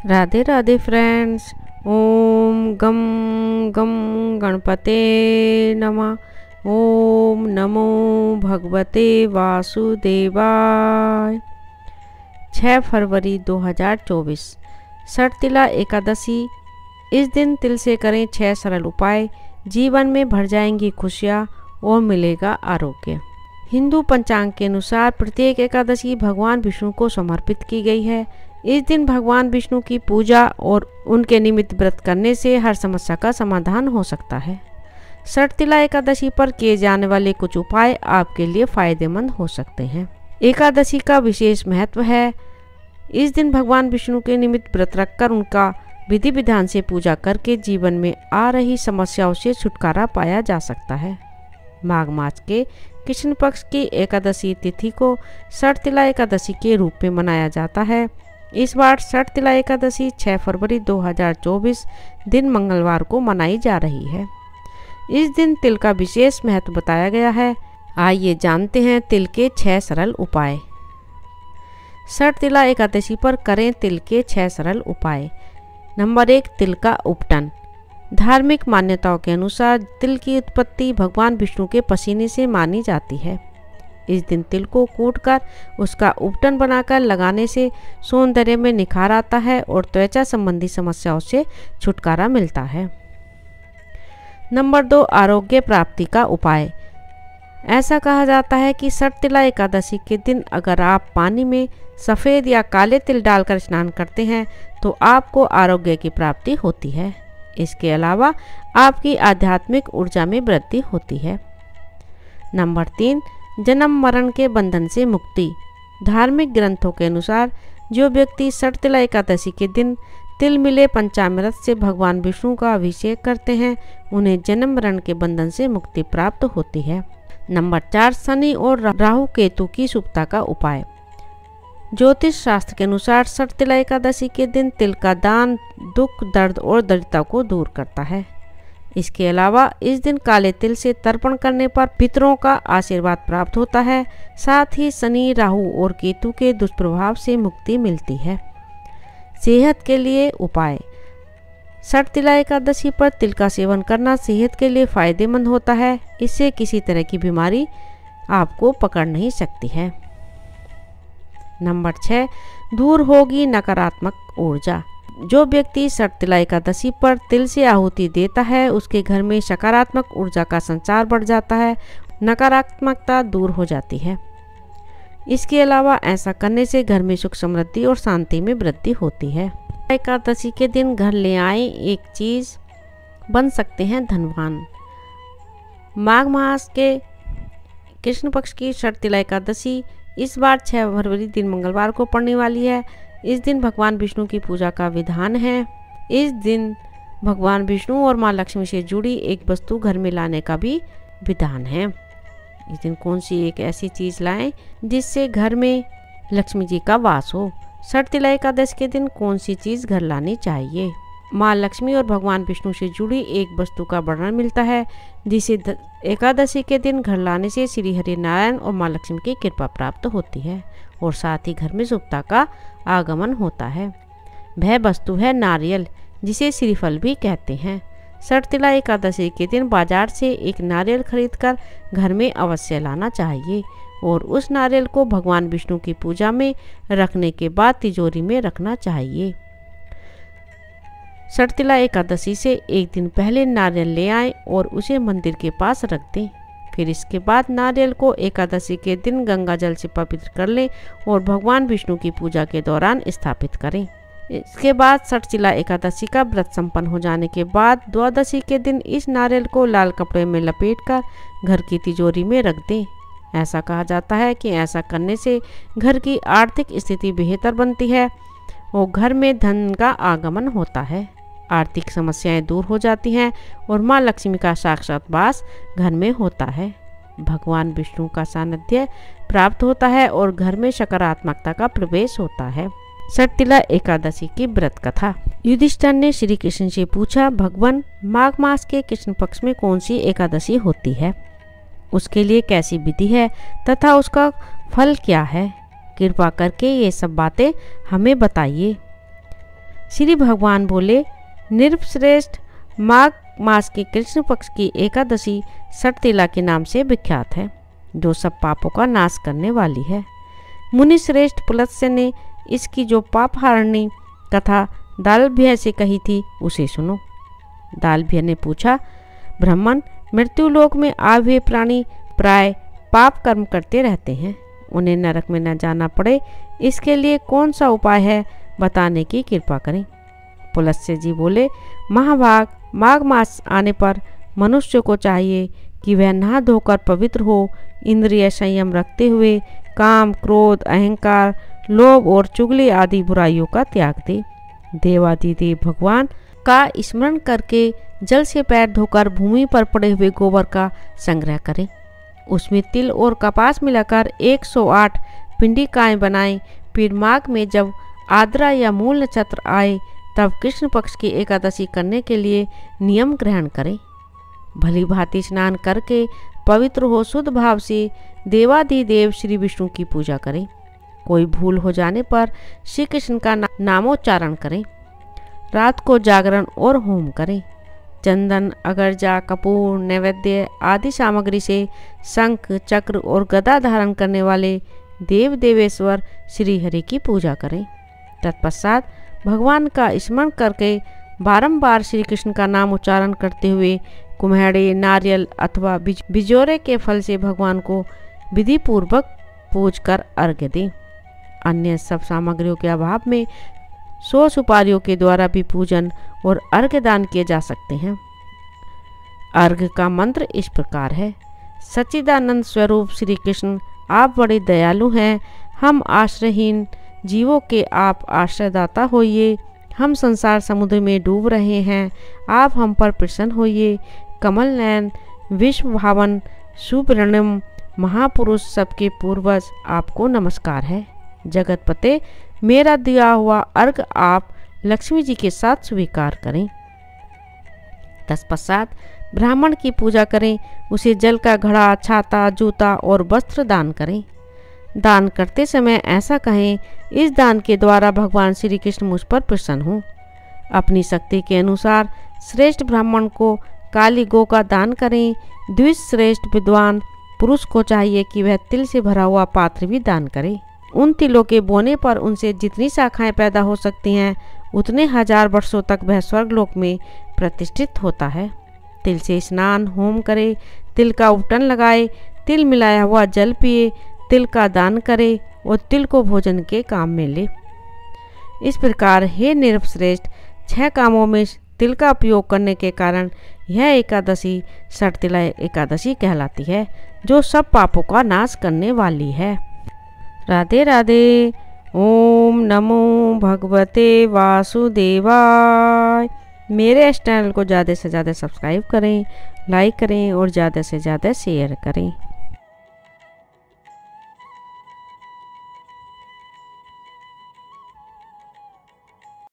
Radhe Radhe friends. ओम गम गम गणपते नमः। ओम नमो भगवते वासुदेवाय। 6 फरवरी 2024 षटतिला एकादशी। इस दिन तिल से करें 6 सरल उपाय, जीवन में भर जाएंगी खुशियाँ और मिलेगा आरोग्य। हिंदू पंचांग के अनुसार प्रत्येक एकादशी भगवान विष्णु को समर्पित की गई है। इस दिन भगवान विष्णु की पूजा और उनके निमित्त व्रत करने से हर समस्या का समाधान हो सकता है। षटतिला एकादशी पर किए जाने वाले कुछ उपाय आपके लिए फायदेमंद हो सकते हैं। एकादशी का विशेष महत्व है। इस दिन भगवान विष्णु के निमित्त व्रत रखकर उनका विधि विधान से पूजा करके जीवन में आ रही समस्याओं से छुटकारा पाया जा सकता है। माघ मास के कृष्ण पक्ष की एकादशी तिथि को षटतिला एकादशी के रूप में मनाया जाता है। इस बार षटतिला एकादशी 6 फरवरी 2024 दिन मंगलवार को मनाई जा रही है। इस दिन तिल का विशेष महत्व बताया गया है। आइए जानते हैं तिल के 6 सरल उपाय। षटतिला एकादशी पर करें तिल के 6 सरल उपाय। नंबर 1, तिल का उपटन। धार्मिक मान्यताओं के अनुसार तिल की उत्पत्ति भगवान विष्णु के पसीने से मानी जाती है। इस दिन तिल को कूटकर उसका उपटन बनाकर लगाने से सौंदर्य में निखार आता है और त्वचा संबंधी समस्याओं से छुटकारा मिलता है। नंबर 2, आरोग्य प्राप्ति का उपाय। ऐसा कहा जाता है कि षटतिला एकादशी के दिन अगर आप पानी में सफ़ेद या काले तिल डालकर स्नान करते हैं तो आपको आरोग्य की प्राप्ति होती है। इसके अलावा आपकी आध्यात्मिक ऊर्जा में वृद्धि होती है। नंबर 3, जन्म मरण के बंधन से मुक्ति। धार्मिक ग्रंथों के अनुसार जो व्यक्ति षटतिला एकादशी के दिन तिल मिले पंचामृत से भगवान विष्णु का अभिषेक करते हैं उन्हें जन्म मरण के बंधन से मुक्ति प्राप्त होती है। नंबर 4, शनि और राहु केतु की शुभता का उपाय। ज्योतिष शास्त्र के अनुसार षटतिला एकादशी के दिन तिल का दान दुख, दर्द और दरिद्रता को दूर करता है। इसके अलावा इस दिन काले तिल से तर्पण करने पर पितरों का आशीर्वाद प्राप्त होता है। साथ ही शनि, राहु और केतु के दुष्प्रभाव से मुक्ति मिलती है। सेहत के लिए उपाय। षटतिला एकादशी पर तिल का सेवन करना सेहत के लिए फायदेमंद होता है। इससे किसी तरह की बीमारी आपको पकड़ नहीं सकती है। नंबर 6, दूर होगी नकारात्मक ऊर्जा। जो व्यक्ति षटतिला एकादशी पर तिल से आहुति देता है उसके घर में सकारात्मक ऊर्जा का संचार बढ़ जाता है, नकारात्मकता दूर हो जाती है। इसके अलावा ऐसा करने से घर में सुख समृद्धि और शांति में वृद्धि होती है। एकादशी के दिन घर ले आए एक चीज़, बन सकते हैं धनवान। माघ मास के कृष्ण पक्ष की षटतिला एकादशी इस बार 6 फरवरी दिन मंगलवार को पड़ने वाली है। इस दिन भगवान विष्णु की पूजा का विधान है। इस दिन भगवान विष्णु और माँ लक्ष्मी से जुड़ी एक वस्तु घर में लाने का भी विधान है। इस दिन कौन सी एक ऐसी चीज़ लाएं जिससे घर में लक्ष्मी जी का वास हो। षटतिला एकादशी के दिन कौन सी चीज़ घर लानी चाहिए। माँ लक्ष्मी और भगवान विष्णु से जुड़ी एक वस्तु का वर्णन मिलता है जिसे एकादशी के दिन घर लाने से श्री हरि नारायण और माँ लक्ष्मी की कृपा प्राप्त होती है और साथ ही घर में शुभता का आगमन होता है। वह वस्तु है नारियल, जिसे श्रीफल भी कहते हैं। षटतिला एकादशी के दिन बाजार से एक नारियल खरीदकर घर में अवश्य लाना चाहिए और उस नारियल को भगवान विष्णु की पूजा में रखने के बाद तिजोरी में रखना चाहिए। षटतिला एकादशी से एक दिन पहले नारियल ले आएं और उसे मंदिर के पास रख दें। फिर इसके बाद नारियल को एकादशी के दिन गंगा जल से पवित्र कर लें और भगवान विष्णु की पूजा के दौरान स्थापित करें। इसके बाद षटतिला एकादशी का व्रत संपन्न हो जाने के बाद द्वादशी के दिन इस नारियल को लाल कपड़े में लपेटकर घर की तिजोरी में रख दें। ऐसा कहा जाता है कि ऐसा करने से घर की आर्थिक स्थिति बेहतर बनती है और घर में धन का आगमन होता है, आर्थिक समस्याएं दूर हो जाती हैं और माँ लक्ष्मी का साक्षात वास घर में होता है। भगवान विष्णु का सानिध्य प्राप्त होता है और घर में सकारात्मकता का प्रवेश होता है। षटतिला एकादशी की व्रत कथा। युधिष्ठिर ने श्री कृष्ण से पूछा, भगवान माघ मास के कृष्ण पक्ष में कौन सी एकादशी होती है, उसके लिए कैसी विधि है तथा उसका फल क्या है। कृपा करके ये सब बातें हमें बताइए। श्री भगवान बोले, नृपश्रेष्ठ, माघ मास के कृष्ण पक्ष की एकादशी सटतिला के नाम से विख्यात है, जो सब पापों का नाश करने वाली है। मुनि श्रेष्ठ पुलत्स्य ने इसकी जो पापहारिणी कथा दालभ्य से कही थी उसे सुनो। दालभ्य ने पूछा, ब्राह्मण, मृत्युलोक में आए हुए प्राणी प्राय पाप कर्म करते रहते हैं, उन्हें नरक में न जाना पड़े, इसके लिए कौन सा उपाय है, बताने की कृपा करें। पुलत्स्य जी बोले, महाभाग, माघ मास आने पर मनुष्य को चाहिए कि वह नहा धोकर पवित्र हो, इंद्रिय संयम रखते हुए काम, क्रोध, अहंकार, लोभ और चुगली आदि बुराइयों का त्याग दे। देवादिदेव भगवान का स्मरण करके जल से पैर धोकर भूमि पर पड़े हुए गोबर का संग्रह करें, उसमें तिल और कपास मिलाकर 108 पिंडिकाएं बनाएं। फिर माघ में जब आद्रा या मूल नक्षत्र आए तब कृष्ण पक्ष की एकादशी करने के लिए नियम ग्रहण करें। भली भांति स्नान करके पवित्र हो शुद्ध भाव से देवादिदेव श्री विष्णु की पूजा करें। कोई भूल हो जाने पर श्री कृष्ण का नामोच्चारण करें। रात को जागरण और होम करें। चंदन, अगरजा, कपूर, नैवेद्य आदि सामग्री से शंख, चक्र और गदा धारण करने वाले देव देवेश्वर श्री हरि की पूजा करें। तत्पश्चात भगवान का स्मरण करके बारंबार श्री कृष्ण का नाम उच्चारण करते हुए कुम्हेड़े, नारियल अथवा बिजोरे के फल से भगवान को विधि पूर्वक पूज कर अर्घ्य दें। अन्य सब सामग्रियों के अभाव में 100 सुपारियों के द्वारा भी पूजन और अर्घ्य दान किए जा सकते हैं। अर्घ्य का मंत्र इस प्रकार है, सच्चिदानंद स्वरूप श्री कृष्ण, आप बड़े दयालु हैं, हम आश्रयहीन जीवों के आप आश्रयदाता होइए। हम संसार समुद्र में डूब रहे हैं, आप हम पर प्रसन्न होइए। कमल नयन, विश्व भावन, सुब्रह्मण्यम महापुरुष सबके पूर्वज, आपको नमस्कार है। जगतपते, मेरा दिया हुआ अर्घ आप लक्ष्मी जी के साथ स्वीकार करें। तत्पश्चात ब्राह्मण की पूजा करें, उसे जल का घड़ा, छाता, जूता और वस्त्र दान करें। दान करते समय ऐसा कहें, इस दान के द्वारा भगवान श्री कृष्ण मुझ पर प्रसन्न हों। अपनी शक्ति के अनुसार श्रेष्ठ ब्राह्मण को काली गौ का दान करें। द्विश्रेष्ठ विद्वान पुरुष को चाहिए कि वह तिल से भरा हुआ पात्र भी दान करे। उन तिलों के बोने पर उनसे जितनी शाखाएं पैदा हो सकती हैं, उतने 1000 वर्षों तक वह स्वर्गलोक में प्रतिष्ठित होता है। तिल से स्नान होम करे, तिल का उपटन लगाए, तिल मिलाया हुआ जल पिए, तिल का दान करे और तिल को भोजन के काम में ले। इस प्रकार हे नृपश्रेष्ठ, 6 कामों में तिल का उपयोग करने के कारण यह एकादशी सटतिला एकादशी कहलाती है, जो सब पापों का नाश करने वाली है। राधे राधे। ओम नमो भगवते वासुदेवाय। मेरे इस चैनल को ज़्यादा से ज़्यादा सब्सक्राइब करें, लाइक करें और ज़्यादा से ज़्यादा शेयर करें।